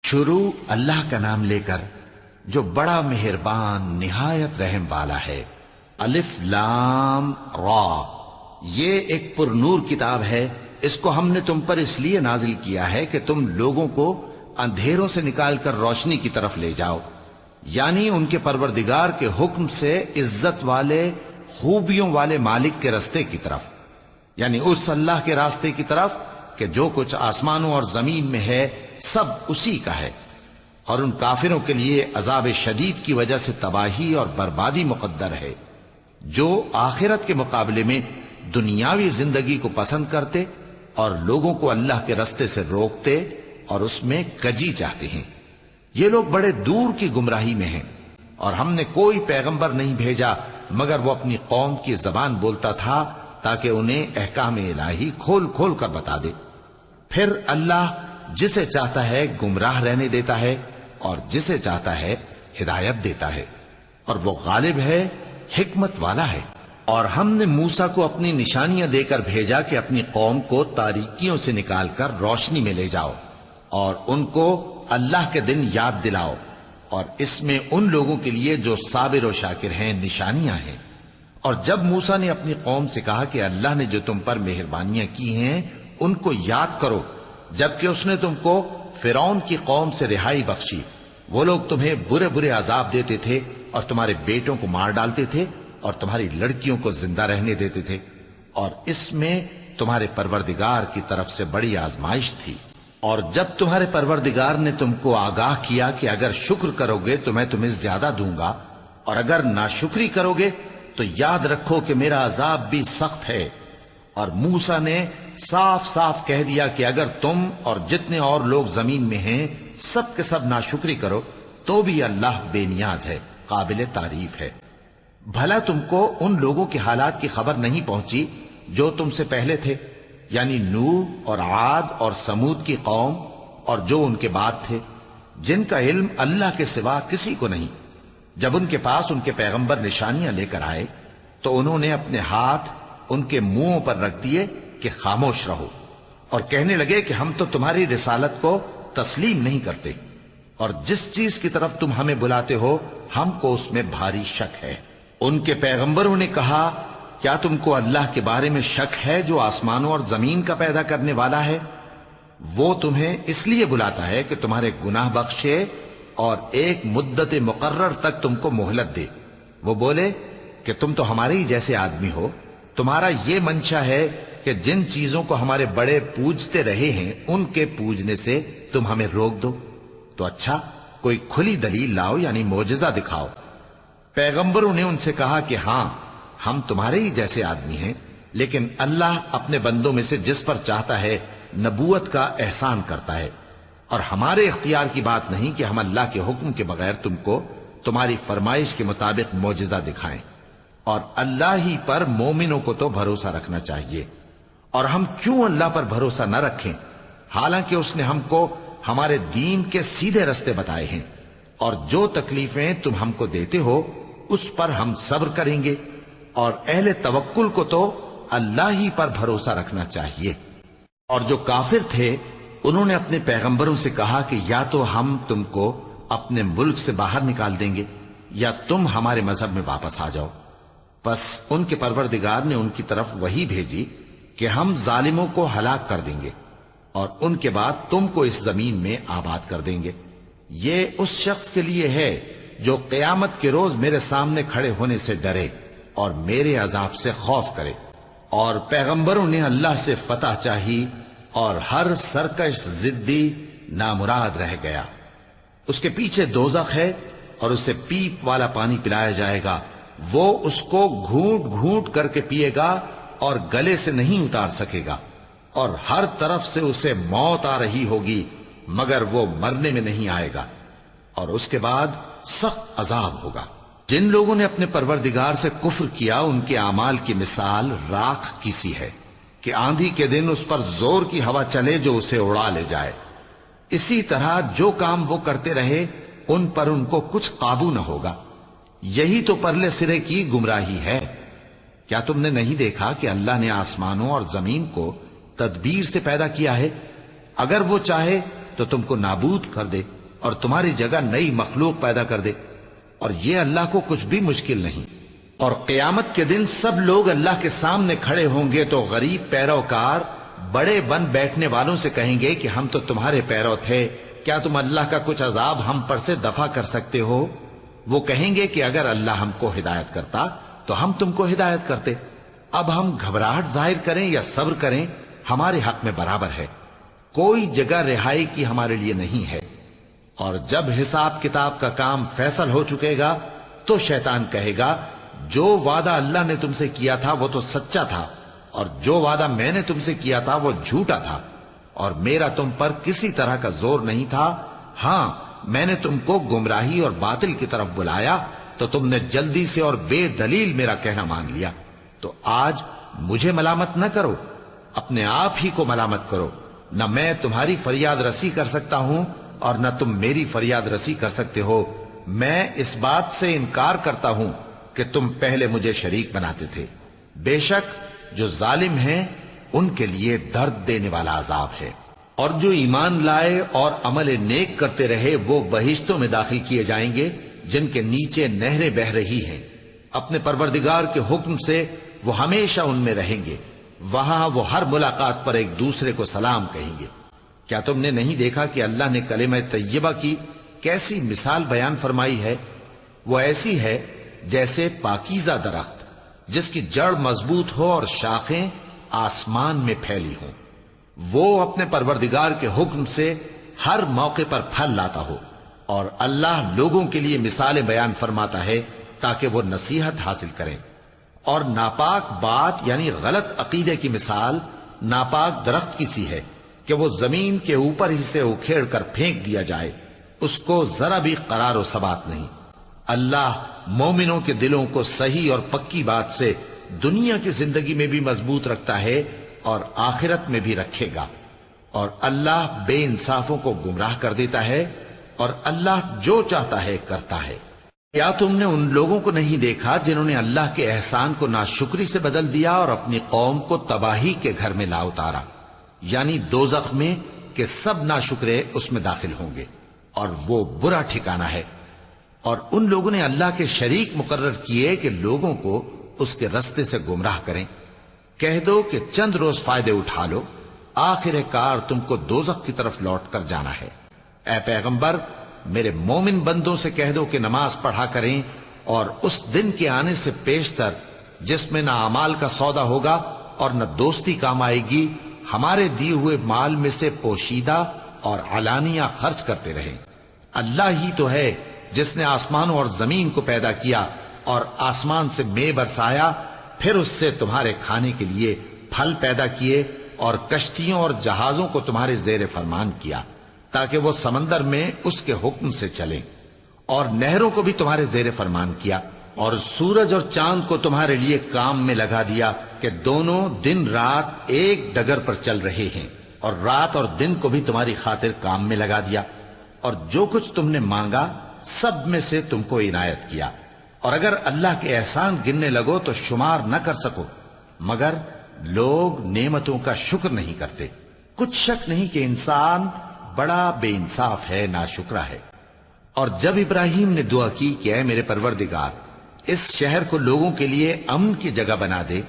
شروع اللہ کا نام لے کر جو بڑا مہربان نہایت رحم والا ہے۔ الف لام را، یہ ایک پر نور کتاب ہے، اس کو ہم نے تم پر اس لیے نازل کیا ہے کہ تم لوگوں کو اندھیروں سے نکال کر روشنی کی طرف لے جاؤ، یعنی ان کے پروردگار کے حکم سے عزت والے خوبیوں والے مالک کے راستے کی طرف، یعنی اس اللہ کے راستے کی طرف کہ جو کچھ آسمانوں اور زمین میں ہے سب اسی کا ہے۔ اور ان کافروں کے لیے عذاب شدید کی وجہ سے تباہی اور بربادی مقدر ہے، جو آخرت کے مقابلے میں دنیاوی زندگی کو پسند کرتے اور لوگوں کو اللہ کے راستے سے روکتے اور اس میں کجی چاہتے ہیں۔ یہ لوگ بڑے دور کی گمراہی میں ہیں، اور ہم نے کوئی پیغمبر نہیں بھیجا مگر وہ اپنی قوم کی زبان بولتا تھا تاکہ انہیں احکام الہی کھول کھول کر بتا دے۔ پھر اللہ جسے چاہتا ہے گمراہ رہنے دیتا ہے اور جسے چاہتا ہے ہدایت دیتا ہے، اور وہ غالب ہے، حکمت والا ہے۔ اور ہم نے موسیٰ کو اپنی نشانیاں دے کر بھیجا کہ اپنی قوم کو تاریکیوں سے نکال کر روشنی میں لے جاؤ اور ان کو اللہ کے دن یاد دلاؤ، اور اس میں ان لوگوں کے لیے جو صابر و شاکر ہیں نشانیاں ہیں۔ اور جب موسیٰ نے اپنی قوم سے کہا کہ اللہ نے جو تم پر مہربانیاں کی ہیں ان کو یاد کرو، جبکہ اس نے تم کو فرعون کی قوم سے رہائی بخشی، وہ لوگ تمہیں برے برے عذاب دیتے تھے اور تمہارے بیٹوں کو مار ڈالتے تھے اور تمہاری لڑکیوں کو زندہ رہنے دیتے تھے، اور اس میں تمہارے پروردگار کی طرف سے بڑی آزمائش تھی۔ اور جب تمہارے پروردگار نے تم کو آگاہ کیا کہ اگر شکر کرو گے تو میں تمہیں زیادہ دوں گا، اور اگر ناشکری کرو گے تو یاد رکھو کہ میرا عذاب بھی سخت ہے۔ اور موسیٰ نے صاف صاف کہہ دیا کہ اگر تم اور جتنے اور لوگ زمین میں ہیں سب کے سب ناشکری کرو تو بھی اللہ بے نیاز ہے، قابل تعریف ہے۔ بھلا تم کو ان لوگوں کے حالات کی خبر نہیں پہنچی جو تم سے پہلے تھے، یعنی نوح اور عاد اور سمود کی قوم اور جو ان کے بعد تھے، جن کا علم اللہ کے سوا کسی کو نہیں۔ جب ان کے پاس ان کے پیغمبر نشانیاں لے کر آئے تو انہوں نے اپنے ہاتھ ان کے منہوں پر رکھ دیے کہ خاموش رہو، اور کہنے لگے کہ ہم تو تمہاری رسالت کو تسلیم نہیں کرتے، اور جس چیز کی طرف تم ہمیں بلاتے ہو ہم کو اس میں بھاری شک ہے۔ ان کے پیغمبروں نے کہا کیا تم کو اللہ کے بارے میں شک ہے جو آسمانوں اور زمین کا پیدا کرنے والا ہے؟ وہ تمہیں اس لیے بلاتا ہے کہ تمہارے گناہ بخشے اور ایک مدت مقرر تک تم کو مہلت دے۔ وہ بولے کہ تم تو ہمارے ہی جیسے آدمی ہو، تمہارا یہ منشا ہے کہ جن چیزوں کو ہمارے بڑے پوجتے رہے ہیں ان کے پوجنے سے تم ہمیں روک دو، تو اچھا کوئی کھلی دلیل لاؤ، یعنی معجزہ دکھاؤ۔ پیغمبروں نے ان سے کہا کہ ہاں ہم تمہارے ہی جیسے آدمی ہیں، لیکن اللہ اپنے بندوں میں سے جس پر چاہتا ہے نبوت کا احسان کرتا ہے، اور ہمارے اختیار کی بات نہیں کہ ہم اللہ کے حکم کے بغیر تم کو تمہاری فرمائش کے مطابق معجزہ دکھائیں، اور اللہ ہی پر مومنوں کو تو بھروسہ رکھنا چاہیے۔ اور ہم کیوں اللہ پر بھروسہ نہ رکھیں حالانکہ اس نے ہم کو ہمارے دین کے سیدھے رستے بتائے ہیں، اور جو تکلیفیں تم ہم کو دیتے ہو اس پر ہم صبر کریں گے، اور اہل توکل کو تو اللہ ہی پر بھروسہ رکھنا چاہیے۔ اور جو کافر تھے انہوں نے اپنے پیغمبروں سے کہا کہ یا تو ہم تم کو اپنے ملک سے باہر نکال دیں گے یا تم ہمارے مذہب میں واپس آ جاؤ۔ پس ان کے پروردگار نے ان کی طرف وحی بھیجی کہ ہم ظالموں کو ہلاک کر دیں گے اور ان کے بعد تم کو اس زمین میں آباد کر دیں گے۔ یہ اس شخص کے لیے ہے جو قیامت کے روز میرے سامنے کھڑے ہونے سے ڈرے اور میرے عذاب سے خوف کرے۔ اور پیغمبروں نے اللہ سے فتح چاہی اور ہر سرکش ضدی نامراد رہ گیا۔ اس کے پیچھے دوزخ ہے اور اسے پیپ والا پانی پلایا جائے گا، وہ اس کو گھونٹ گھونٹ کر کے پیے گا اور گلے سے نہیں اتار سکے گا، اور ہر طرف سے اسے موت آ رہی ہوگی مگر وہ مرنے میں نہیں آئے گا، اور اس کے بعد سخت عذاب ہوگا۔ جن لوگوں نے اپنے پروردگار سے کفر کیا ان کے اعمال کی مثال راکھ کی سی ہے کہ آندھی کے دن اس پر زور کی ہوا چلے جو اسے اڑا لے جائے۔ اسی طرح جو کام وہ کرتے رہے ان پر ان کو کچھ قابو نہ ہوگا۔ یہی تو پرلے سرے کی گمراہی ہے۔ کیا تم نے نہیں دیکھا کہ اللہ نے آسمانوں اور زمین کو تدبیر سے پیدا کیا ہے؟ اگر وہ چاہے تو تم کو نابود کر دے اور تمہاری جگہ نئی مخلوق پیدا کر دے، اور یہ اللہ کو کچھ بھی مشکل نہیں۔ اور قیامت کے دن سب لوگ اللہ کے سامنے کھڑے ہوں گے تو غریب پیروکار بڑے بن بیٹھنے والوں سے کہیں گے کہ ہم تو تمہارے پیرو تھے، کیا تم اللہ کا کچھ عذاب ہم پر سے دفع کر سکتے ہو؟ وہ کہیں گے کہ اگر اللہ ہم کو ہدایت کرتا تو ہم تم کو ہدایت کرتے۔ اب ہم گھبراہٹ ظاہر کریں یا صبر کریں، ہمارے حق میں برابر ہے، کوئی جگہ رہائی کی ہمارے لیے نہیں ہے۔ اور جب حساب کتاب کا کام فیصل ہو چکے گا تو شیطان کہے گا جو وعدہ اللہ نے تم سے کیا تھا وہ تو سچا تھا، اور جو وعدہ میں نے تم سے کیا تھا وہ جھوٹا تھا، اور میرا تم پر کسی طرح کا زور نہیں تھا۔ ہاں، میں نے تم کو گمراہی اور باطل کی طرف بلایا تو تم نے جلدی سے اور بے دلیل میرا کہنا مان لیا، تو آج مجھے ملامت نہ کرو، اپنے آپ ہی کو ملامت کرو۔ نہ میں تمہاری فریاد رسی کر سکتا ہوں اور نہ تم میری فریاد رسی کر سکتے ہو۔ میں اس بات سے انکار کرتا ہوں کہ تم پہلے مجھے شریک بناتے تھے۔ بے شک جو ظالم ہیں ان کے لیے درد دینے والا عذاب ہے۔ اور جو ایمان لائے اور عمل نیک کرتے رہے وہ بہشتوں میں داخل کیے جائیں گے جن کے نیچے نہریں بہہ رہی ہیں، اپنے پروردگار کے حکم سے وہ ہمیشہ ان میں رہیں گے، وہاں وہ ہر ملاقات پر ایک دوسرے کو سلام کہیں گے۔ کیا تم نے نہیں دیکھا کہ اللہ نے کلمہ طیبہ کی کیسی مثال بیان فرمائی ہے؟ وہ ایسی ہے جیسے پاکیزہ درخت جس کی جڑ مضبوط ہو اور شاخیں آسمان میں پھیلی ہوں، وہ اپنے پروردگار کے حکم سے ہر موقع پر پھل لاتا ہو، اور اللہ لوگوں کے لیے مثالیں بیان فرماتا ہے تاکہ وہ نصیحت حاصل کریں۔ اور ناپاک بات یعنی غلط عقیدے کی مثال ناپاک درخت کی سی ہے کہ وہ زمین کے اوپر ہی سے اکھیڑ کر پھینک دیا جائے، اس کو ذرا بھی قرار و ثبات نہیں۔ اللہ مومنوں کے دلوں کو صحیح اور پکی بات سے دنیا کی زندگی میں بھی مضبوط رکھتا ہے اور آخرت میں بھی رکھے گا، اور اللہ بے انصافوں کو گمراہ کر دیتا ہے، اور اللہ جو چاہتا ہے کرتا ہے۔ کیا تم نے ان لوگوں کو نہیں دیکھا جنہوں نے اللہ کے احسان کو ناشکری سے بدل دیا اور اپنی قوم کو تباہی کے گھر میں لا اتارا، یعنی دوزخ میں، کہ سب ناشکرے اس میں داخل ہوں گے اور وہ برا ٹھکانہ ہے۔ اور ان لوگوں نے اللہ کے شریک مقرر کیے کہ لوگوں کو اس کے رستے سے گمراہ کریں۔ کہہ دو کہ چند روز فائدے اٹھا لو، آخر کار تم کو دوزخ کی طرف لوٹ کر جانا ہے۔ اے پیغمبر، میرے مومن بندوں سے کہہ دو کہ نماز پڑھا کریں، اور اس دن کے آنے سے پیشتر جس میں نہ اعمال کا سودا ہوگا اور نہ دوستی کام آئے گی، ہمارے دیے ہوئے مال میں سے پوشیدہ اور علانیہ خرچ کرتے رہیں۔ اللہ ہی تو ہے جس نے آسمانوں اور زمین کو پیدا کیا اور آسمان سے مے برسایا، پھر اس سے تمہارے کھانے کے لیے پھل پیدا کیے اور کشتیوں اور جہازوں کو تمہارے زیر فرمان کیا تاکہ وہ سمندر میں اس کے حکم سے چلیں، اور نہروں کو بھی تمہارے زیر فرمان کیا، اور سورج اور چاند کو تمہارے لیے کام میں لگا دیا کہ دونوں دن رات ایک ڈگر پر چل رہے ہیں، اور رات اور دن کو بھی تمہاری خاطر کام میں لگا دیا، اور جو کچھ تم نے مانگا سب میں سے تم کو عنایت کیا، اور اگر اللہ کے احسان گننے لگو تو شمار نہ کر سکو، مگر لوگ نعمتوں کا شکر نہیں کرتے۔ کچھ شک نہیں کہ انسان بڑا بے انصاف ہے، ناشکرا ہے۔ اور جب ابراہیم نے دعا کی کہ اے میرے پروردگار، اس شہر کو لوگوں کے لیے امن کی جگہ بنا دے،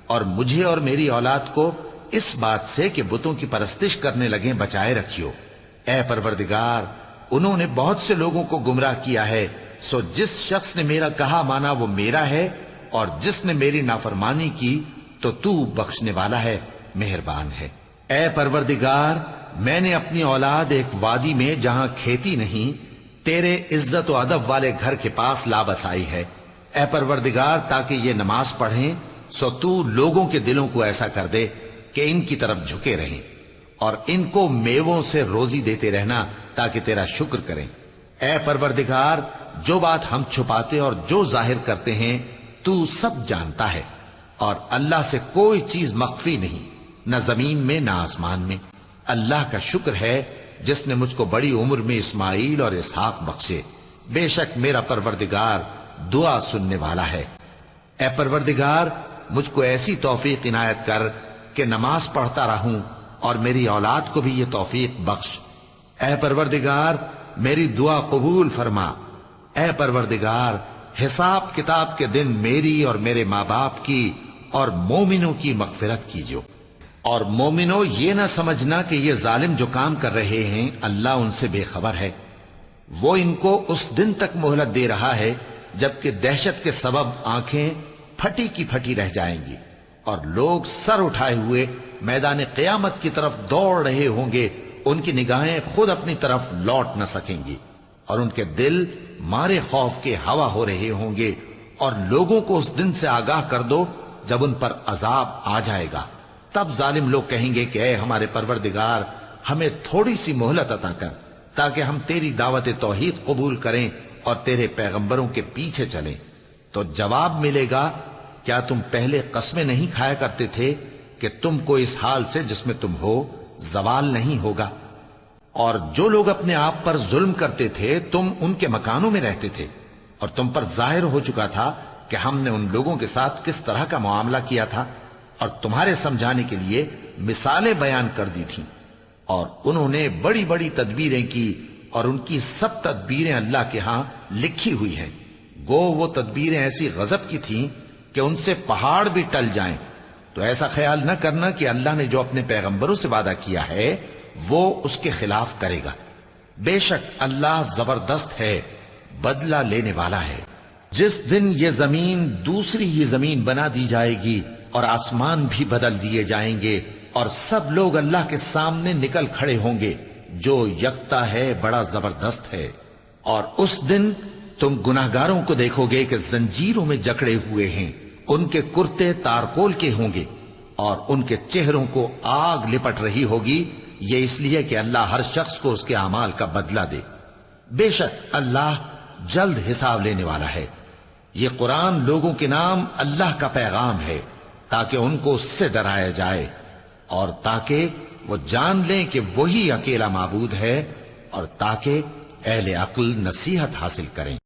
اور مجھے اور میری اولاد کو اس بات سے کہ بتوں کی پرستش کرنے لگیں بچائے رکھیو۔ اے پروردگار، انہوں نے بہت سے لوگوں کو گمراہ کیا ہے، سو جس شخص نے میرا کہا مانا وہ میرا ہے، اور جس نے میری نافرمانی کی تو تو بخشنے والا ہے، مہربان ہے۔ اے پروردگار، میں نے اپنی اولاد ایک وادی میں جہاں کھیتی نہیں، تیرے عزت و ادب والے گھر کے پاس لا بسائی ہے۔ اے پروردگار، تاکہ یہ نماز پڑھیں، سو تو لوگوں کے دلوں کو ایسا کر دے کہ ان کی طرف جھکے رہیں، اور ان کو میووں سے روزی دیتے رہنا تاکہ تیرا شکر کریں۔ اے پروردگار، جو بات ہم چھپاتے اور جو ظاہر کرتے ہیں تو سب جانتا ہے، اور اللہ سے کوئی چیز مخفی نہیں، نہ زمین میں نہ آسمان میں۔ اللہ کا شکر ہے جس نے مجھ کو بڑی عمر میں اسماعیل اور اسحاق بخشے، بے شک میرا پروردگار دعا سننے والا ہے۔ اے پروردگار، مجھ کو ایسی توفیق عنایت کر کہ نماز پڑھتا رہوں، اور میری اولاد کو بھی یہ توفیق بخش۔ اے پروردگار میری دعا قبول فرما، اے پروردگار حساب کتاب کے دن میری اور میرے ماں باپ کی اور مومنوں کی مغفرت کیجو۔ اور مومنوں یہ نہ سمجھنا کہ یہ ظالم جو کام کر رہے ہیں اللہ ان سے بے خبر ہے، وہ ان کو اس دن تک مہلت دے رہا ہے جبکہ دہشت کے سبب آنکھیں پھٹی کی پھٹی رہ جائیں گی اور لوگ سر اٹھائے ہوئے میدان قیامت کی طرف دوڑ رہے ہوں گے، ان کی نگاہیں خود اپنی طرف لوٹ نہ سکیں گی اور ان کے دل مارے خوف کے ہوا ہو رہے ہوں گے۔ اور لوگوں کو اس دن سے آگاہ کر دو جب ان پر عذاب آ جائے گا، تب ظالم لوگ کہیں گے کہ اے ہمارے پروردگار ہمیں تھوڑی سی مہلت عطا کر تاکہ ہم تیری دعوت توحید قبول کریں اور تیرے پیغمبروں کے پیچھے چلیں۔ تو جواب ملے گا کیا تم پہلے قسمیں نہیں کھایا کرتے تھے کہ تم کو اس حال سے جس میں تم ہو زوال نہیں ہوگا؟ اور جو لوگ اپنے آپ پر ظلم کرتے تھے تم ان کے مکانوں میں رہتے تھے اور تم پر ظاہر ہو چکا تھا کہ ہم نے ان لوگوں کے ساتھ کس طرح کا معاملہ کیا تھا، اور تمہارے سمجھانے کے لیے مثالیں بیان کر دی تھیں۔ اور انہوں نے بڑی بڑی تدبیریں کی اور ان کی سب تدبیریں اللہ کے ہاں لکھی ہوئی ہیں، گو وہ تدبیریں ایسی غضب کی تھیں کہ ان سے پہاڑ بھی ٹل جائیں۔ تو ایسا خیال نہ کرنا کہ اللہ نے جو اپنے پیغمبروں سے وعدہ کیا ہے وہ اس کے خلاف کرے گا، بے شک اللہ زبردست ہے، بدلہ لینے والا ہے۔ جس دن یہ زمین دوسری ہی زمین بنا دی جائے گی اور آسمان بھی بدل دیے جائیں گے اور سب لوگ اللہ کے سامنے نکل کھڑے ہوں گے، جو یکتا ہے بڑا زبردست ہے۔ اور اس دن تم گناہگاروں کو دیکھو گے کہ زنجیروں میں جکڑے ہوئے ہیں، ان کے کرتے تارکول کے ہوں گے اور ان کے چہروں کو آگ لپٹ رہی ہوگی، یہ اس لیے کہ اللہ ہر شخص کو اس کے اعمال کا بدلہ دے۔ بے شک اللہ جلد حساب لینے والا ہے۔ یہ قرآن لوگوں کے نام اللہ کا پیغام ہے تاکہ ان کو اس سے ڈرایا جائے اور تاکہ وہ جان لیں کہ وہی اکیلا معبود ہے اور تاکہ اہل عقل نصیحت حاصل کریں۔